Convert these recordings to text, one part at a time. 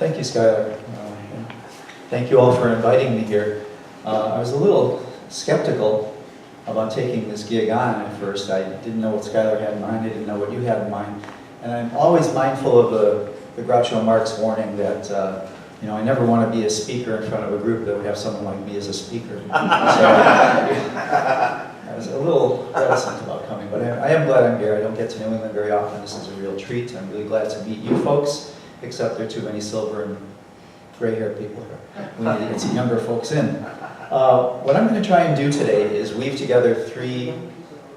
Thank you, Skylar. Thank you all for inviting me here. I was a little skeptical about taking this gig on at first. I didn't know what Skylar had in mind. I didn't know what you had in mind. And I'm always mindful of the Groucho Marx warning that I never want to be a speaker in front of a group that would have someone like me as a speaker. So I was a little reticent about coming, but I am glad I'm here. I don't get to New England very often. This is a real treat. I'm really glad to meet you folks, except there are too many silver and gray-haired people here. We need to get some younger folks in. What I'm going to try and do today is weave together 3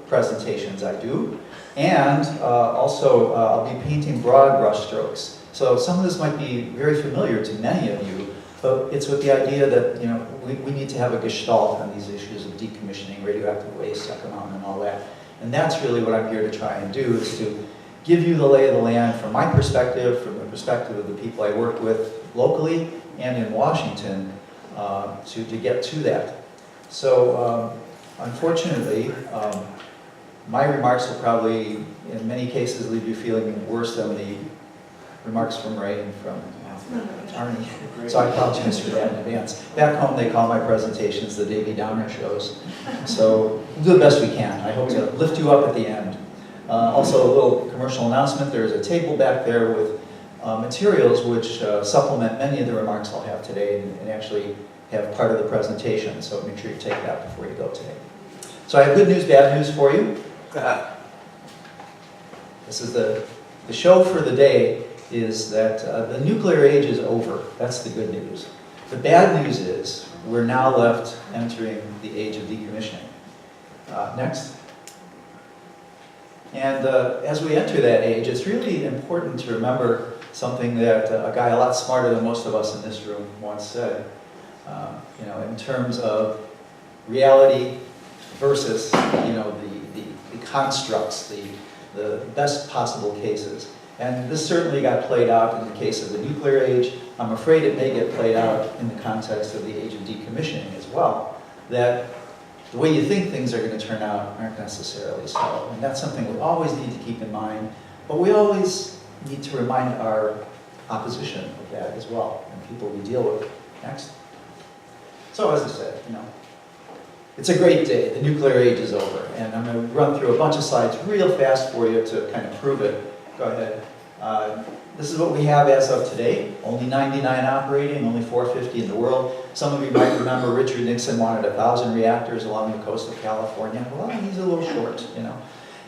presentations I do, and also I'll be painting broad brushstrokes. So some of this might be very familiar to many of you, but it's with the idea that we need to have a gestalt on these issues of decommissioning, radioactive waste, economic, and all that. And that's really what I'm here to try and do, is to give you the lay of the land from my perspective, from the perspective of the people I work with locally and in Washington, to get to that. So unfortunately, my remarks will probably, in many cases, leave you feeling worse than the remarks from Ray and from Arnie. So I apologize for that in advance. Back home, they call my presentations the Davy Downer shows. So we'll do the best we can. I hope to lift you up at the end. Also, a little commercial announcement. There's a table back there with materials which supplement many of the remarks I'll have today and actually have part of the presentation. So make sure you take that before you go today. So I have good news, bad news for you. This is the show for the day is that the nuclear age is over. That's the good news. The bad news is we're now left entering the age of decommissioning. Next. And as we enter that age, it's really important to remember something that a guy a lot smarter than most of us in this room once said, in terms of reality versus, the constructs, the best possible cases. And this certainly got played out in the case of the nuclear age. I'm afraid it may get played out in the context of the age of decommissioning as well, that the way you think things are going to turn out aren't necessarily so. And that's something we always need to keep in mind, but we always need to remind our opposition of that as well, and people we deal with. Next. So as I said, it's a great day. The nuclear age is over, and I'm going to run through a bunch of slides real fast for you to kind of prove it. Go ahead. This is what we have as of today. Only 99 operating, only 450 in the world. Some of you might remember Richard Nixon wanted 1,000 reactors along the coast of California. Well, he's a little short,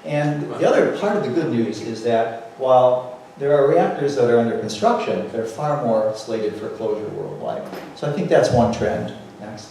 And the other part of the good news is that while there are reactors that are under construction, there are far more slated for closure worldwide. So I think that's one trend. Next.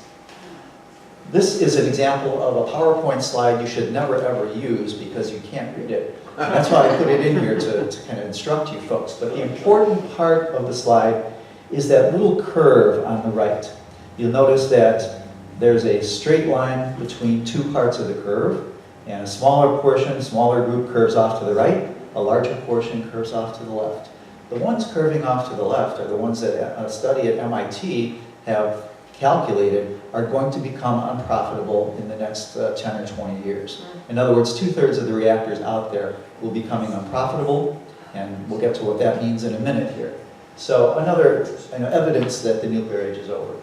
This is an example of a PowerPoint slide you should never ever use because you can't read it. That's why I put it in here to kind of instruct you folks. But the important part of the slide is that little curve on the right. You'll notice that there's a straight line between 2 parts of the curve, and a smaller portion, smaller group curves off to the right, a larger portion curves off to the left. The ones curving off to the left are the ones that a study at MIT have calculated are going to become unprofitable in the next 10 or 20 years. In other words, 2/3 of the reactors out there will be becoming unprofitable, and we'll get to what that means in a minute here. So another evidence that the nuclear age is over.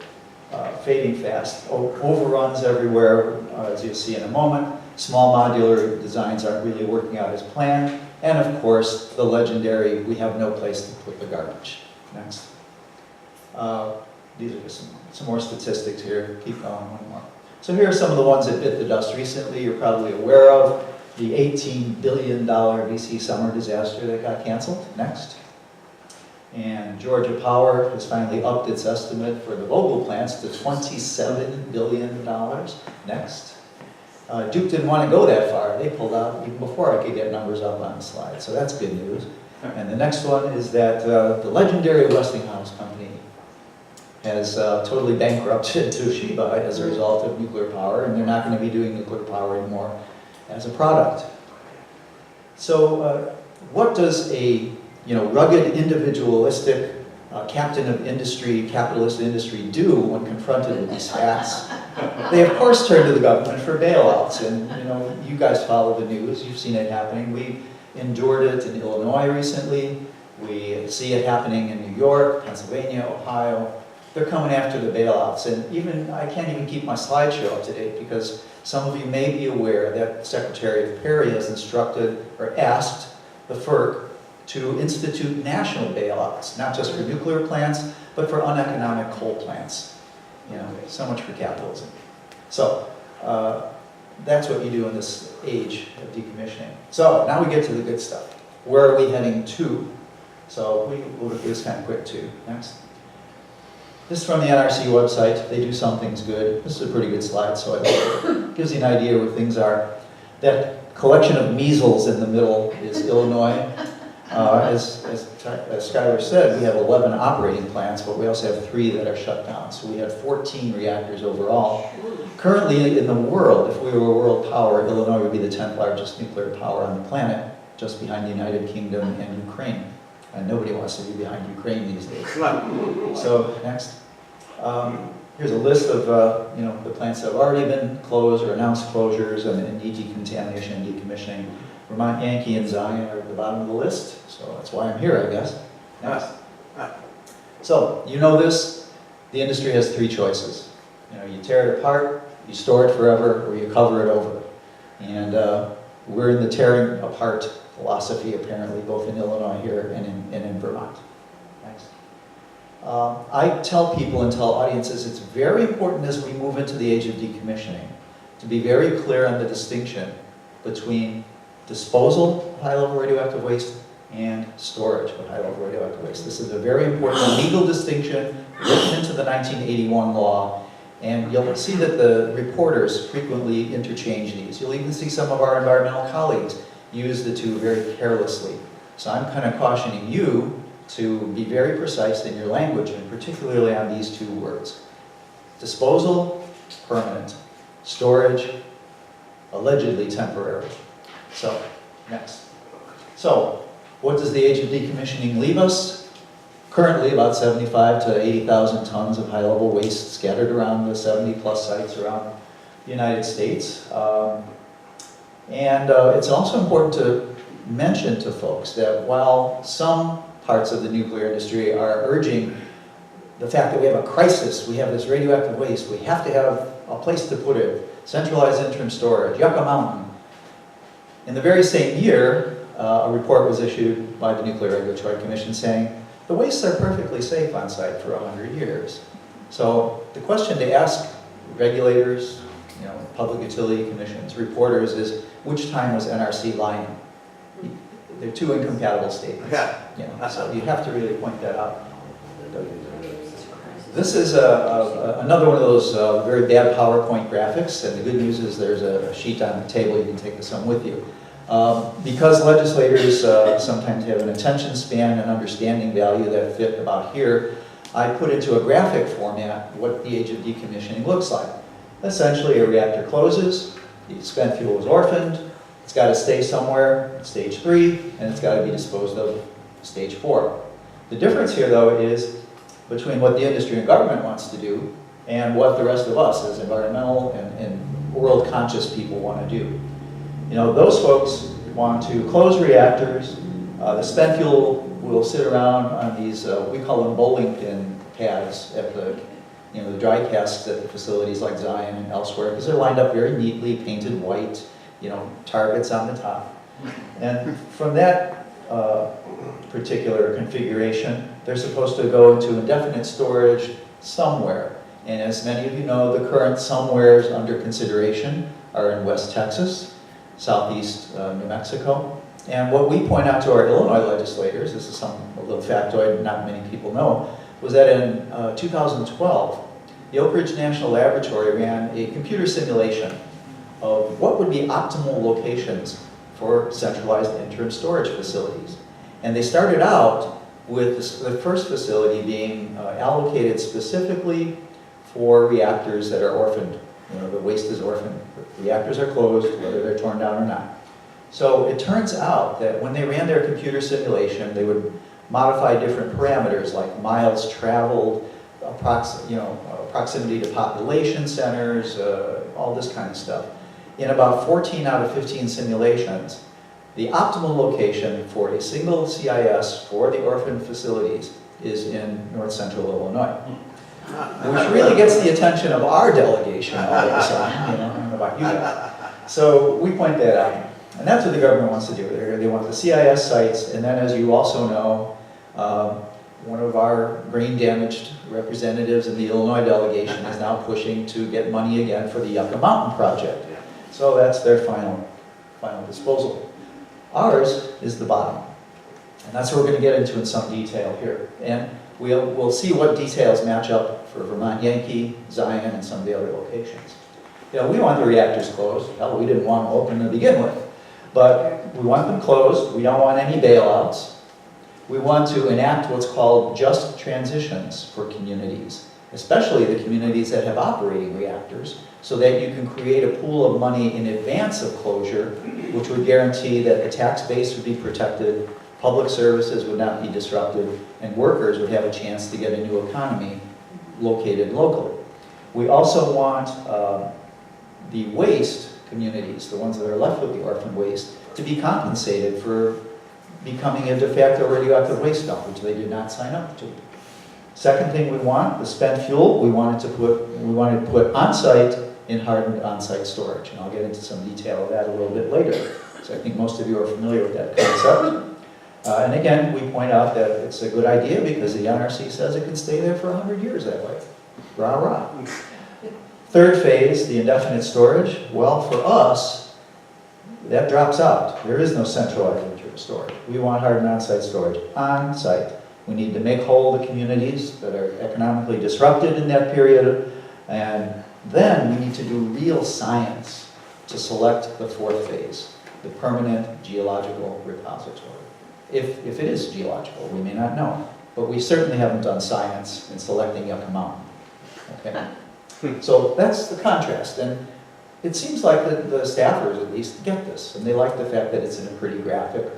Fading fast, overruns everywhere, as you'll see in a moment. Small modular designs aren't really working out as planned. And of course, the legendary, we have no place to put the garbage. Next. These are just some more statistics here. Keep going, one more. So here are some of the ones that bit the dust recently. You're probably aware of the $18 billion DC summer disaster that got canceled. Next. And Georgia Power has finally upped its estimate for the Vogtle plants to $27 billion. Next. Duke didn't want to go that far. They pulled out even before I could get numbers up on the slide. So that's good news. And the next one is that the legendary Westinghouse company has totally bankrupted Toshiba as a result of nuclear power, and they're not going to be doing nuclear power anymore as a product. So what does a rugged, individualistic captain of industry, capitalist industry do when confronted with these facts? They of course turn to the government for bailouts, and you guys follow the news, you've seen it happening. We endured it in Illinois recently We see it happening in New York, Pennsylvania, Ohio. They're coming after the bailouts. And even, I can't even keep my slideshow up to date because some of you may be aware that Secretary of Perry has instructed or asked the FERC to institute national bailouts, not just for nuclear plants, but for uneconomic coal plants. You know, so much for capitalism. So, that's what you do in this age of decommissioning. So, now we get to the good stuff. Where are we heading to? So, we'll look at this kind of quick too. Next. This is from the NRC website. They do some things good. This is a pretty good slide, so it gives you an idea where things are. That collection of measles in the middle is Illinois. As Skylar said, we have 11 operating plants, but we also have 3 that are shut down. So we have 14 reactors overall. Currently in the world, if we were a world power, Illinois would be the 10th largest nuclear power on the planet, just behind the United Kingdom and Ukraine. And nobody wants to be behind Ukraine these days. So next. Here's a list of the plants that have already been closed or announced closures and need decontamination and decommissioning. Vermont Yankee and Zion are at the bottom of the list, so that's why I'm here, I guess. Next. So, you know this, the industry has 3 choices. You know, you tear it apart, you store it forever, or you cover it over. And we're in the tearing apart philosophy, apparently, both in Illinois here and in Vermont. Next. I tell people and tell audiences it's very important as we move into the age of decommissioning to be very clear on the distinction between disposal of high-level radioactive waste and storage of high-level radioactive waste. This is a very important legal distinction written into the 1981 law, and you'll see that the reporters frequently interchange these. You'll even see some of our environmental colleagues use the 2 very carelessly. So I'm kind of cautioning you to be very precise in your language, and particularly on these 2 words. Disposal, permanent. Storage, allegedly temporary. So, next. So, what does the age of decommissioning leave us? Currently, about 75 to 80,000 tons of high-level waste scattered around the 70-plus sites around the United States. It's also important to mention to folks that while some parts of the nuclear industry are urging the fact that we have a crisis, we have this radioactive waste, we have to have a place to put it, centralized interim storage, Yucca Mountain. In the very same year, a report was issued by the Nuclear Regulatory Commission saying the wastes are perfectly safe on site for 100 years. So the question to ask regulators, public utility commissions, reporters is, which time was NRC lying? They're 2 incompatible statements. So you have to really point that out. This is another one of those very bad PowerPoint graphics, and the good news is there's a sheet on the table, you can take this home with you. Because legislators sometimes have an attention span and understanding value that fit about here, I put into a graphic format what the age of decommissioning looks like. Essentially, a reactor closes, the spent fuel is orphaned, it's got to stay somewhere, stage 3, and it's got to be disposed of, stage 4. The difference here, though, is between what the industry and government wants to do and what the rest of us as environmental and world-conscious people want to do. Those folks want to close reactors. The spent fuel will sit around on these, we call them bowling pin pads at the dry casks at the facilities like Zion and elsewhere, because they're lined up very neatly, painted white, targets on the top. And from that particular configuration, they're supposed to go into indefinite storage somewhere. And as many of you know, the current somewheres under consideration are in West Texas, Southeast New Mexico. And what we point out to our Illinois legislators, this is a little factoid not many people know, was that in 2012, the Oak Ridge National Laboratory ran a computer simulation of what would be optimal locations for centralized interim storage facilities. And they started out with the first facility being allocated specifically for reactors that are orphaned. The waste is orphaned. Reactors are closed, whether they're torn down or not. So it turns out that when they ran their computer simulation, they would modify different parameters like miles traveled, proximity to population centers, all this kind of stuff. In about 14 out of 15 simulations, The optimal location for a single CIS for the orphan facilities is in north central Illinois, which really gets the attention of our delegation all of a sudden, I don't know about you guys. So we point that out. And that's what the government wants to do. They want the CIS sites, and then as you also know, one of our brain-damaged representatives in the Illinois delegation is now pushing to get money again for the Yucca Mountain project. So that's their final disposal. Ours is the bottom. And that's what we're going to get into in some detail here. And we'll see what details match up for Vermont Yankee, Zion, and some of the other locations. We want the reactors closed. Hell, we didn't want them open to begin with. But we want them closed. We don't want any bailouts. We want to enact what's called just transitions for communities, especially the communities that have operating reactors, so that you can create a pool of money in advance of closure, which would guarantee that the tax base would be protected, public services would not be disrupted, and workers would have a chance to get a new economy located locally. We also want the waste communities, the ones that are left with the orphan waste, to be compensated for becoming a de facto radioactive waste dump, which they did not sign up to. Second thing we want, the spent fuel, we wanted to put on-site in hardened on-site storage, and I'll get into some detail of that a little bit later. So I think most of you are familiar with that concept. And again, we point out that it's a good idea because the NRC says it can stay there for 100 years that way. Rah, rah. Third phase, the indefinite storage. Well, for us, that drops out. There is no centralized storage. We want hardened on-site storage on-site. We need to make whole the communities that are economically disrupted in that period, and then we need to do real science to select the fourth phase, the permanent geological repository. If it is geological, we may not know, but we certainly haven't done science in selecting Yucca Mountain. Okay? So that's the contrast, and it seems like the staffers at least get this, and they like the fact that it's in a pretty graphic.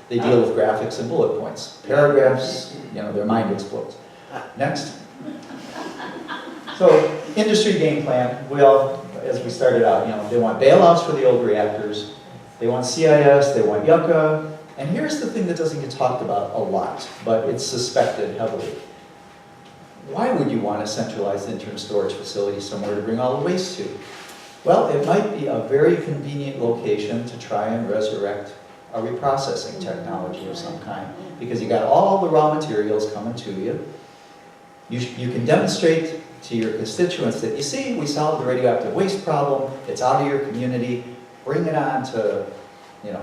They deal with graphics and bullet points. Paragraphs, their mind explodes. Next. So, industry game plan. As we started out, they want bailouts for the old reactors, they want CIS, they want Yucca, and here's the thing that doesn't get talked about a lot, but it's suspected heavily. Why would you want a centralized interim storage facility somewhere to bring all the waste to? Well, it might be a very convenient location to try and resurrect a reprocessing technology of some kind, because you got all the raw materials coming to you. You can demonstrate to your constituents that, you see, we solved the radioactive waste problem, it's out of your community, bring it on to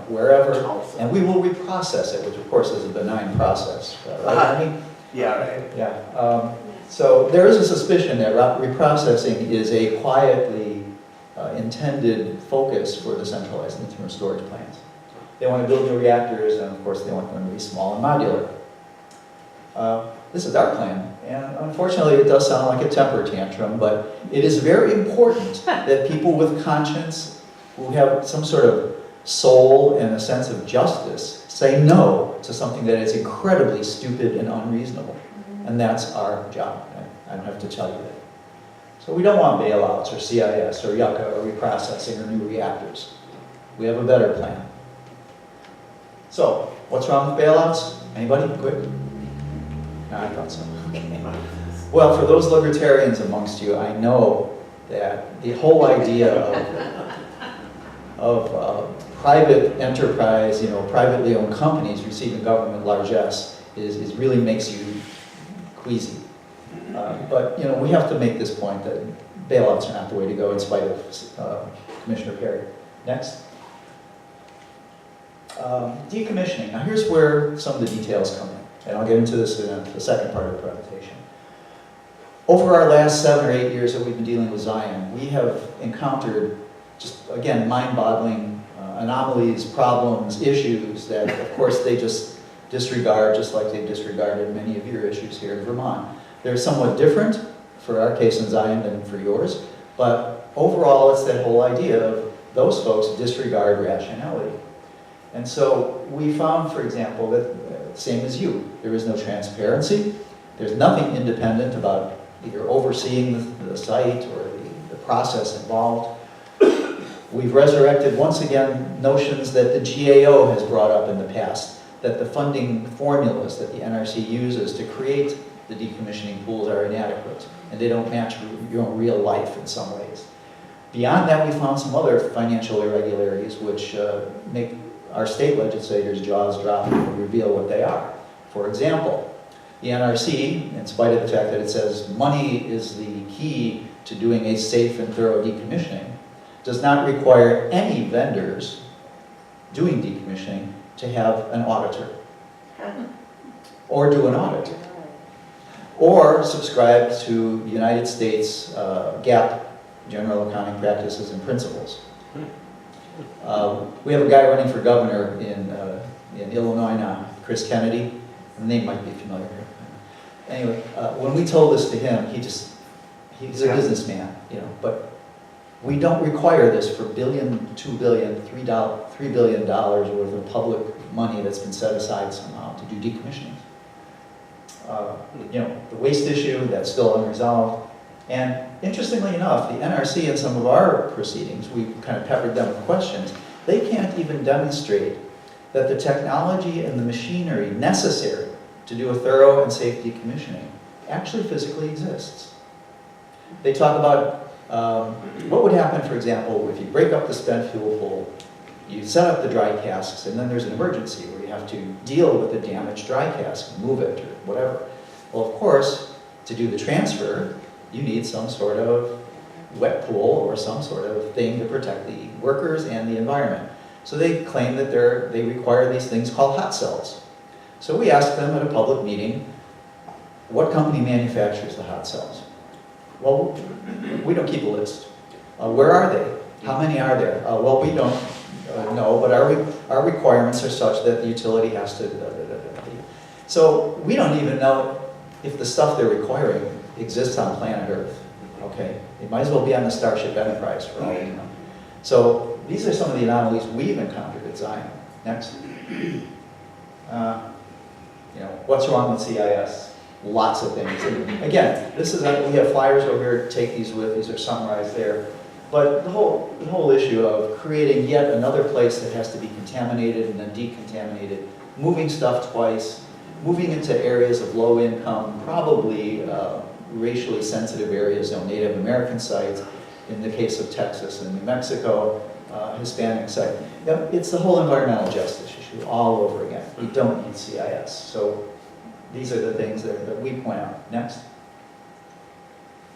wherever, and we will reprocess it, which of course is a benign process. Right? Yeah, right. Yeah. So there is a suspicion that reprocessing is a quietly intended focus for the centralized interim storage plants. They want to build new reactors, and of course they want them to be small and modular. This is our plan, and unfortunately it does sound like a temper tantrum, but it is very important that people with conscience, who have some sort of soul and a sense of justice, say no to something that is incredibly stupid and unreasonable. And that's our job. I don't have to tell you that. So we don't want bailouts or CIS or Yucca or reprocessing or new reactors. We have a better plan. So, what's wrong with bailouts? Anybody? Quick? No, I thought so. Okay. Well, for those libertarians amongst you, I know that the whole idea of private enterprise, privately owned companies receiving government largesse is really makes you queasy. But we have to make this point that bailouts are not the way to go, in spite of Commissioner Perry. Next. Decommissioning. Now here's where some of the details come in, and I'll get into this in the second part of the presentation. Over our last 7 or 8 years that we've been dealing with Zion, we have encountered just, again, mind-boggling anomalies, problems, issues that, of course, they just disregard, just like they've disregarded many of your issues here in Vermont. They're somewhat different for our case in Zion than for yours, but overall it's that whole idea of those folks disregard rationality. And so we found, for example, that same as you, there is no transparency, there's nothing independent about either overseeing the site or the process involved. We've resurrected, once again, notions that the GAO has brought up in the past, that the funding formulas that the NRC uses to create the decommissioning pools are inadequate, and they don't match real life in some ways. Beyond that, we found some other financial irregularities which make our state legislators' jaws drop and reveal what they are. For example, the NRC, in spite of the fact that it says money is the key to doing a safe and thorough decommissioning, does not require any vendors doing decommissioning to have an auditor, or do an audit, or subscribe to United States GAAP, General Accounting Practices and Principles. We have a guy running for governor in Illinois now, Chris Kennedy. The name might be familiar. Anyway, when we told this to him, he's a businessman, you know, but we don't require this for $1 billion, $2 billion, $3 billion worth of public money that's been set aside somehow to do decommissioning. You know, the waste issue, that's still unresolved. And interestingly enough, the NRC in some of our proceedings, we kind of peppered them with questions. They can't even demonstrate that the technology and the machinery necessary to do a thorough and safe decommissioning actually physically exists. They talk about what would happen, for example, if you break up the spent fuel pool, you set up the dry casks, and then there's an emergency where you have to deal with the damaged dry cask, move it, or whatever. Well, of course, to do the transfer, you need some sort of wet pool or some sort of thing to protect the workers and the environment. So they claim that they require these things called hot cells. So we asked them at a public meeting, what company manufactures the hot cells? Well, we don't keep a list. Where are they? How many are there? Well, we don't know, but our requirements are such that the utility has to... So we don't even know if the stuff they're requiring exists on planet Earth, okay? It might as well be on the Starship Enterprise for all we know. So these are some of the anomalies we've encountered at Zion. Next. You know, what's wrong with CIS? Lots of things. And again, we have flyers over here, take these with, these are summarized there. But the whole issue of creating yet another place that has to be contaminated and then decontaminated, moving stuff twice, moving into areas of low income, probably racially sensitive areas, you know, Native American sites, in the case of Texas and New Mexico, Hispanic site. You know, it's the whole environmental justice issue all over again. We don't need CIS. So these are the things that we point out. Next.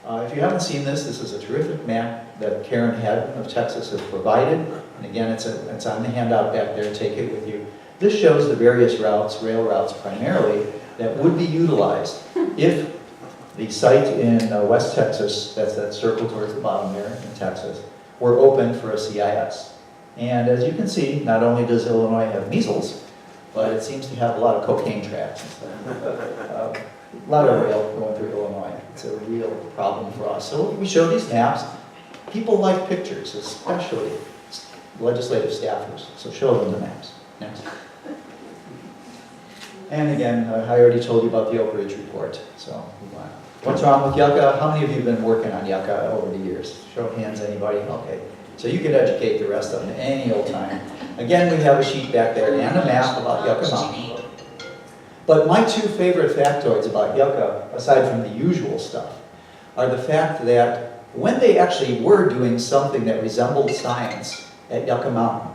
If you haven't seen this, this is a terrific map that Karen Haddon of Texas has provided. And again, it's on the handout back there. Take it with you. This shows the various routes, rail routes primarily, that would be utilized if the site in West Texas, that's that circle towards the bottom there in Texas, were open for a CIS. And as you can see, not only does Illinois have measles, but it seems to have a lot of cocaine tracks and stuff. A lot of rail going through Illinois. It's a real problem for us. So we show these maps. People like pictures, especially legislative staffers. So show them the maps. Next. And again, I already told you about the Oak Ridge report. So move on. What's wrong with Yucca? How many of you have been working on Yucca over the years? Show of hands, anybody? Okay. So you can educate the rest of them any old time. Again, we have a sheet back there and a map about Yucca Mountain. But my two favorite factoids about Yucca, aside from the usual stuff, are the fact that when they actually were doing something that resembled science at Yucca Mountain,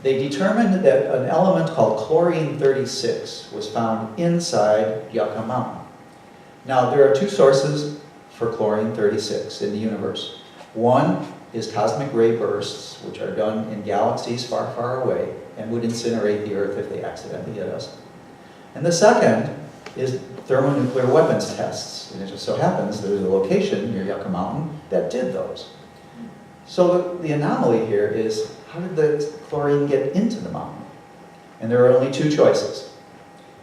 they determined that an element called chlorine-36 was found inside Yucca Mountain. Now, there are two sources for chlorine-36 in the universe. One is cosmic ray bursts, which are done in galaxies far, far away and would incinerate the Earth if they accidentally hit us. And the second is thermonuclear weapons tests. And it just so happens there's a location near Yucca Mountain that did those. So the anomaly here is, how did the chlorine get into the mountain? And there are only two choices.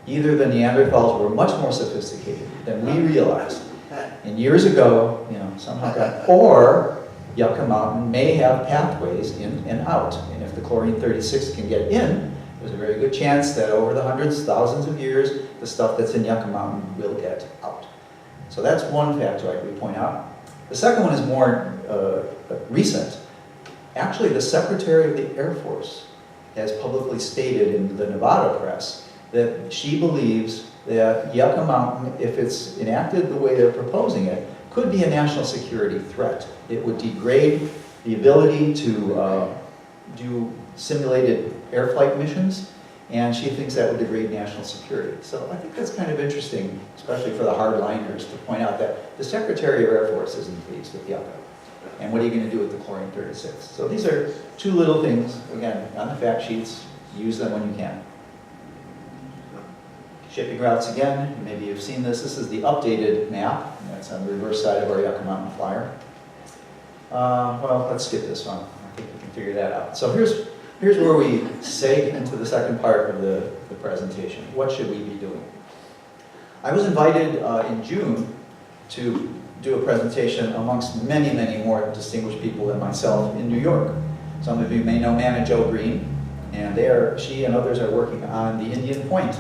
Either the Neanderthals were much more sophisticated than we realized, and years ago, you know, somehow got, or Yucca Mountain may have pathways in and out. And if the chlorine-36 can get in, there's a very good chance that over the hundreds, thousands of years, the stuff that's in Yucca Mountain will get out. So that's one factoid we point out. The second one is more recent. Actually, the Secretary of the Air Force has publicly stated in the Nevada press that she believes that Yucca Mountain, if it's enacted the way they're proposing it, could be a national security threat. It would degrade the ability to do simulated air flight missions, and she thinks that would degrade national security. So I think that's kind of interesting, especially for the hardliners, to point out that the Secretary of Air Force isn't pleased with Yucca. And what are you going to do with the chlorine-36? So these are two little things, again, on the fact sheets. Use them when you can. Shipping routes again, maybe you've seen this. This is the updated map. That's on the reverse side of our Yucca Mountain flyer. Well, let's skip this one. I think we can figure that out. So here's where we seg into the second part of the presentation. What should we be doing? I was invited in June to do a presentation amongst many, many more distinguished people than myself in New York. Some of you may know Mama Jo Green, and she and others are working on the Indian Point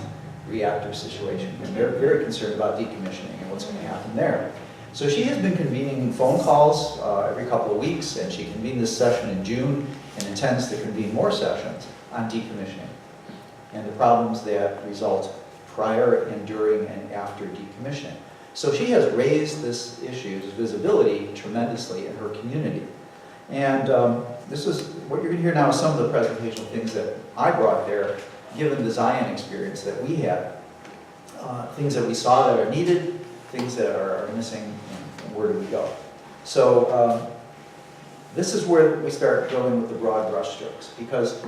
reactor situation, and they're very concerned about decommissioning and what's going to happen there. So she has been convening phone calls every couple of weeks, and she convened this session in June and intends to convene more sessions on decommissioning and the problems that result prior and during and after decommissioning. So she has raised this issue's visibility tremendously in her community. And this is, what you're going to hear now is some of the presentational things that I brought there, given the Zion experience that we had. Things that we saw that are needed, things that are missing, and where do we go? So this is where we start going with the broad brushstrokes, because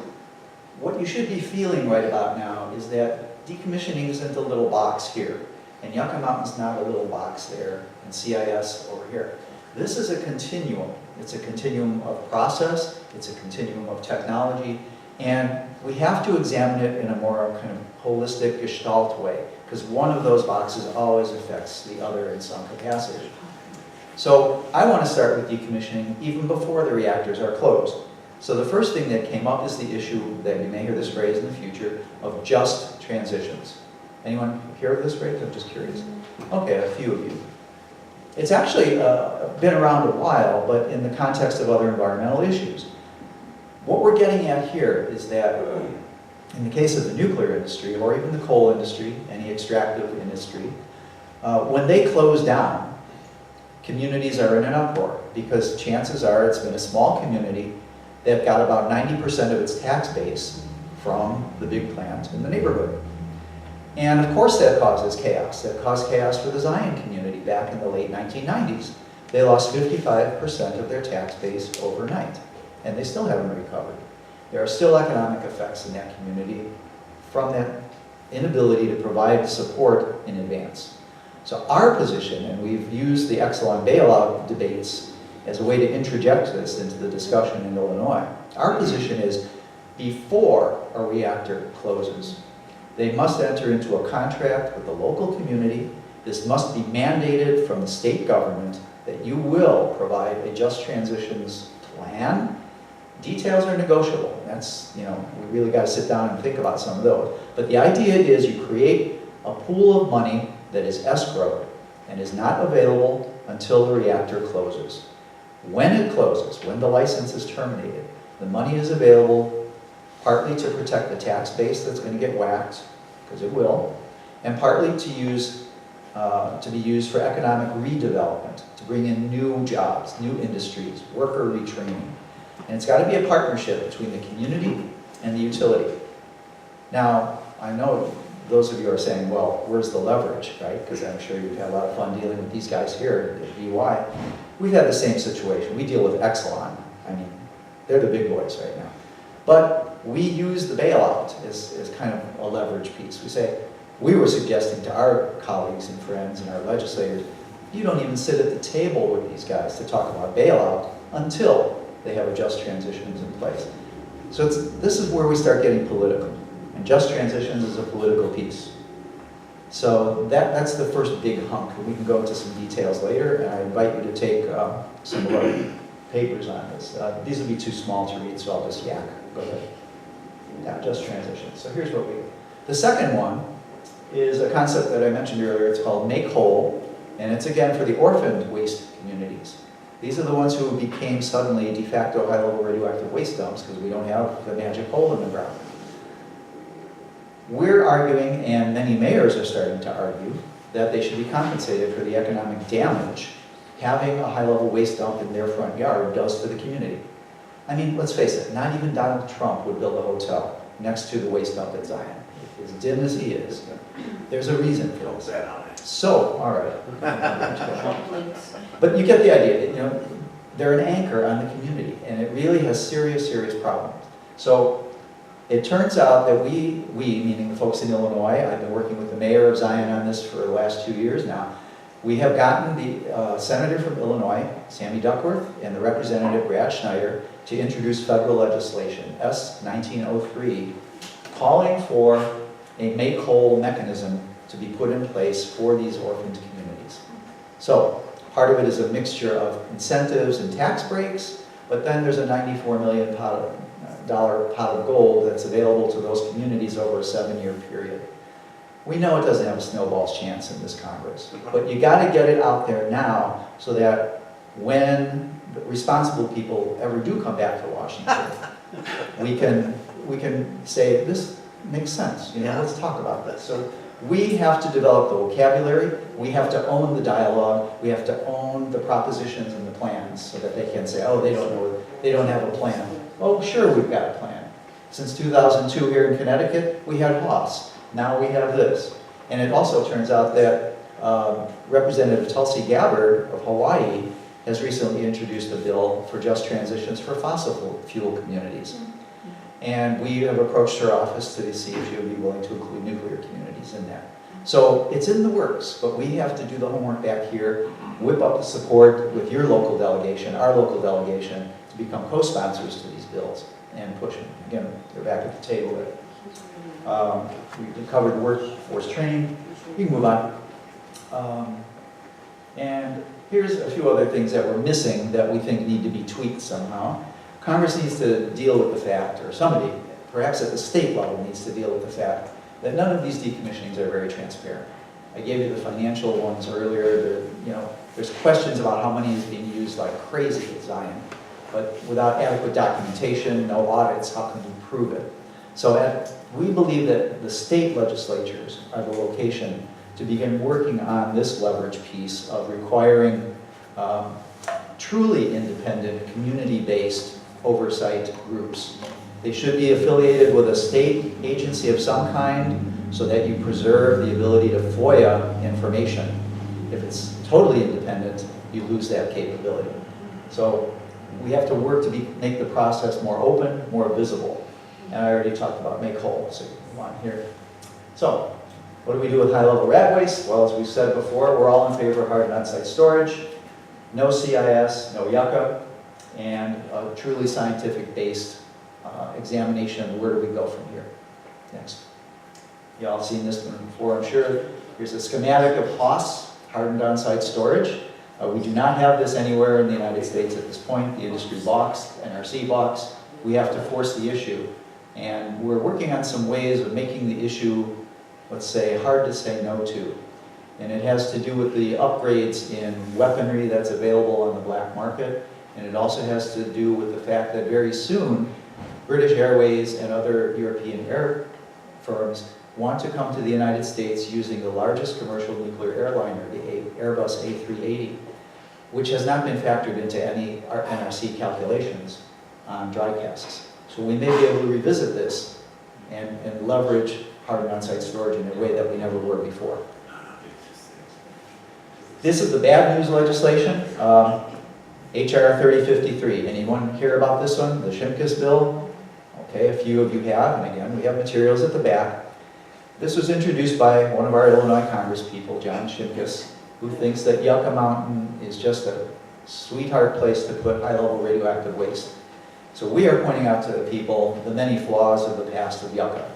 what you should be feeling right about now is that decommissioning isn't a little box here, and Yucca Mountain's not a little box there, and CIS over here. This is a continuum. It's a continuum of process, it's a continuum of technology, and we have to examine it in a more kind of holistic gestalt way, because one of those boxes always affects the other in some capacity. So I want to start with decommissioning even before the reactors are closed. So the first thing that came up is the issue that you may hear this phrase in the future of just transitions. Anyone hear of this phrase? I'm just curious. Okay, a few of you. It's actually been around a while, but in the context of other environmental issues. What we're getting at here is that in the case of the nuclear industry, or even the coal industry, any extractive industry, when they close down, communities are in an uproar, because chances are it's been a small community that got about 90% of its tax base from the big plant in the neighborhood. And of course that causes chaos. That caused chaos for the Zion community back in the late 1990s. They lost 55% of their tax base overnight, and they still haven't recovered. There are still economic effects in that community from that inability to provide support in advance. So our position, and we've used the Exelon bailout debates as a way to interject this into the discussion in Illinois, our position is before a reactor closes, they must enter into a contract with the local community. This must be mandated from the state government that you will provide a just transitions plan. Details are negotiable. That's, we really got to sit down and think about some of those. But the idea is you create a pool of money that is escrowed and is not available until the reactor closes. When it closes, when the license is terminated, the money is available partly to protect the tax base that's going to get whacked, because it will, and partly to be used for economic redevelopment, to bring in new jobs, new industries, worker retraining. And it's got to be a partnership between the community and the utility. Now, I know those of you are saying, well, where's the leverage, right? Because I'm sure you've had a lot of fun dealing with these guys here at BY. We've had the same situation. We deal with Exelon. I mean, they're the big boys right now. But we use the bailout as kind of a leverage piece. We say, we were suggesting to our colleagues and friends and our legislators, you don't even sit at the table with these guys to talk about bailout until they have a just transitions in place. So this is where we start getting political. And just transitions is a political piece. So that's the first big hunk. We can go into some details later, and I invite you to take some of our papers on this. These will be too small to read, so I'll just yak. Go ahead. Yeah, just transitions. So here's what the second one is a concept that I mentioned earlier. It's called Make Whole, and it's again for the orphaned waste communities. These are the ones who became suddenly de facto high-level radioactive waste dumps because we don't have the magic hole in the ground. We're arguing, and many mayors are starting to argue, that they should be compensated for the economic damage having a high-level waste dump in their front yard does to the community. I mean, let's face it, not even Donald Trump would build a hotel next to the waste dump at Zion. As dim as he is, there's a reason for this. So, all right. But you get the idea. You know, they're an anchor on the community, and it really has serious, serious problems. So it turns out that we, meaning the folks in Illinois, I've been working with the mayor of Zion on this for the last 2 years now, we have gotten the senator from Illinois, Sammy Duckworth, and the representative, Brad Schneider, to introduce federal legislation, S. 1903, calling for a make-whole mechanism to be put in place for these orphaned communities. So, part of it is a mixture of incentives and tax breaks, but then there's a $94 million pot of gold that's available to those communities over a 7-year period. We know it doesn't have a snowball's chance in this Congress, but you got to get it out there now so that when the responsible people ever do come back to Washington, we can say, this makes sense, you know, let's talk about this. So we have to develop the vocabulary, we have to own the dialogue, we have to own the propositions and the plans so that they can say, oh, they don't know, they don't have a plan. Oh, sure, we've got a plan. Since 2002 here in Connecticut, we had Haas. Now we have this. And it also turns out that Representative Tulsi Gabbard of Hawaii has recently introduced a bill for just transitions for fossil fuel communities. And we have approached her office to see if she would be willing to include nuclear communities in that. So it's in the works, but we have to do the homework back here, whip up the support with your local delegation, our local delegation, to become co-sponsors to these bills and push them. Again, they're back at the table there. We covered workforce training. You can move on. And here's a few other things that we're missing that we think need to be tweaked somehow. Congress needs to deal with the fact, or somebody, perhaps at the state level, needs to deal with the fact that none of these decommissionings are very transparent. I gave you the financial ones earlier. There's questions about how money is being used like crazy at Zion, but without adequate documentation, no audits, how can we prove it? So we believe that the state legislatures are the location to begin working on this leverage piece of requiring truly independent, community-based oversight groups. They should be affiliated with a state agency of some kind so that you preserve the ability to FOIA information. If it's totally independent, you lose that capability. So we have to work to make the process more open, more visible. And I already talked about make whole, so you can move on here. So, what do we do with high-level rad waste? Well, as we've said before, we're all in favor of hard and on-site storage, no CIS, no yucca, and a truly scientific-based examination of where do we go from here. Next. You all seen this one before, I'm sure. Here's a schematic of HOS, hardened on-site storage. We do not have this anywhere in the United States at this point. The industry balks, NRC balks. We have to force the issue. And we're working on some ways of making the issue, let's say, hard to say no to. And it has to do with the upgrades in weaponry that's available on the black market. And it also has to do with the fact that very soon, British Airways and other European air firms want to come to the United States using the largest commercial nuclear airliner, the Airbus A380, which has not been factored into any NRC calculations on dry casks. So we may be able to revisit this and leverage hard and on-site storage in a way that we never were before. This is the bad news legislation, HR 3053. Anyone hear about this one, the Shimkus bill? Okay, a few of you have, and again, we have materials at the back. This was introduced by one of our Illinois congresspeople, John Shimkus, who thinks that Yucca Mountain is just a sweetheart place to put high-level radioactive waste. So we are pointing out to the people the many flaws of the past of Yucca.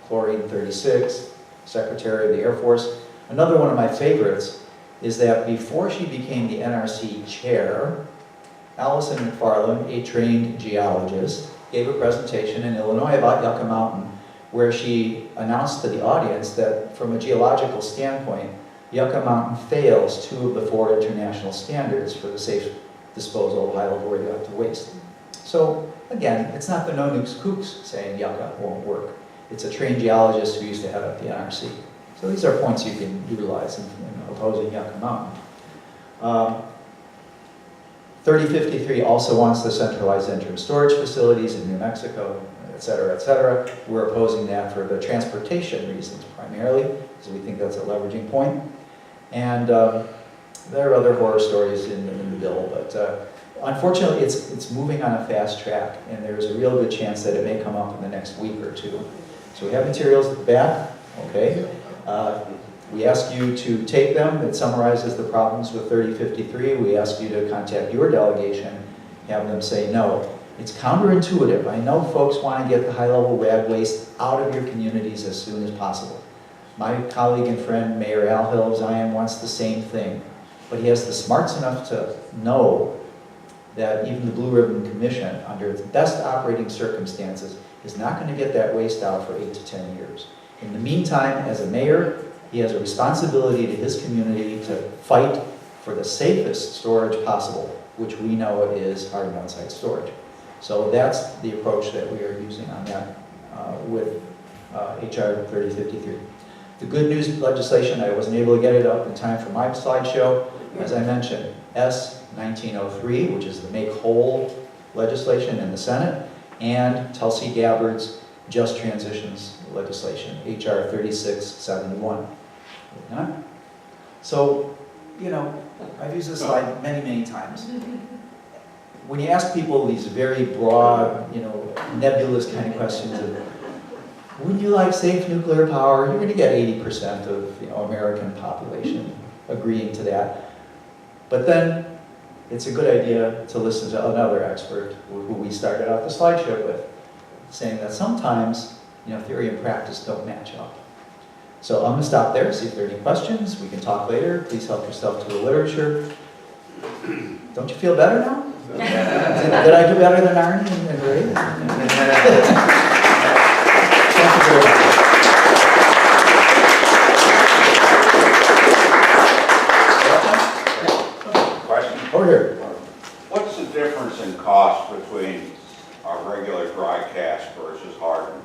Chlorine 36, Secretary of the Air Force. Another one of my favorites is that before she became the NRC chair, Allison McFarland, a trained geologist, gave a presentation in Illinois about Yucca Mountain, where she announced to the audience that from a geological standpoint, Yucca Mountain fails 2 of the 4 international standards for the safe disposal of high-level radioactive waste. So again, it's not the no nukes kooks saying Yucca won't work. It's a trained geologist who used to head up the NRC. So these are points you can utilize in opposing Yucca Mountain. 3053 also wants the centralized interim storage facilities in New Mexico, et cetera, et cetera. We're opposing that for the transportation reasons primarily, because we think that's a leveraging point. And there are other horror stories in the bill, but unfortunately it's moving on a fast track, and there's a real good chance that it may come up in the next week or two. So we have materials at the back, okay? We ask you to take them. It summarizes the problems with 3053. We ask you to contact your delegation, have them say no. It's counterintuitive. I know folks want to get the high-level rad waste out of your communities as soon as possible. My colleague and friend, Mayor Al Hill of Zion, wants the same thing. But he has the smarts enough to know that even the Blue Ribbon Commission, under its best operating circumstances, is not going to get that waste out for 8 to 10 years. In the meantime, as a mayor, he has a responsibility to his community to fight for the safest storage possible, which we know is hardened on-site storage. So that's the approach that we are using on that with HR 3053. The good news legislation, I wasn't able to get it up in time for my slideshow. As I mentioned, S 1903, which is the make whole legislation in the Senate, and Tulsi Gabbard's just transitions legislation, HR 3671. So, you know, I've used this slide many, many times. When you ask people these very broad, you know, nebulous kind of questions of, would you like safe nuclear power? You're going to get 80% of the American population agreeing to that. But then it's a good idea to listen to another expert who we started out the slideshow with, saying that sometimes, you know, theory and practice don't match up. So I'm going to stop there, see if there are any questions. We can talk later. Please help yourself to the literature. Don't you feel better now? Did I do better than Arnie and Ray? Thank you very much. Question? Over here. What's the difference in cost between a regular dry cast versus hardened?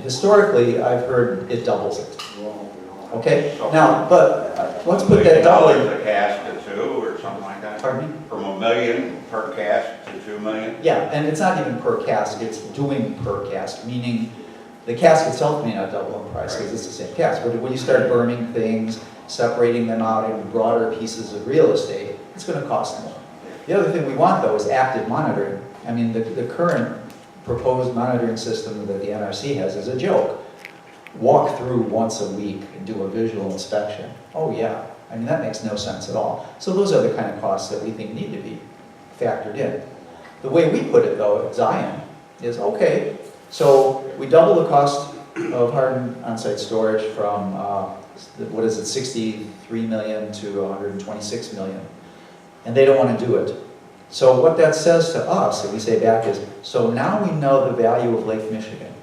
Historically, I've heard it doubles it. Okay? So Now, but let's put that $1 double. million a cast to 2 or something like that? Pardon me? From $1 million per cast to $2 million? Yeah, and it's not even per cask, it's doing per cask, meaning the cask itself may not double in price because it's the same cask. But when you start burning things, separating them out in broader pieces of real estate, it's going to cost more. The other thing we want, though, is active monitoring. I mean, the current proposed monitoring system that the NRC has is a joke. Walk through once a week and do a visual inspection. Oh yeah, I mean that makes no sense at all. So those are the kind of costs that we think need to be factored in. The way we put it though at Zion is, okay, so we double the cost of hardened on-site storage from, what is it, 63 million to 126 million. And they don't want to do it. So what that says to us, that we say back is, so now we know the value of Lake Michigan.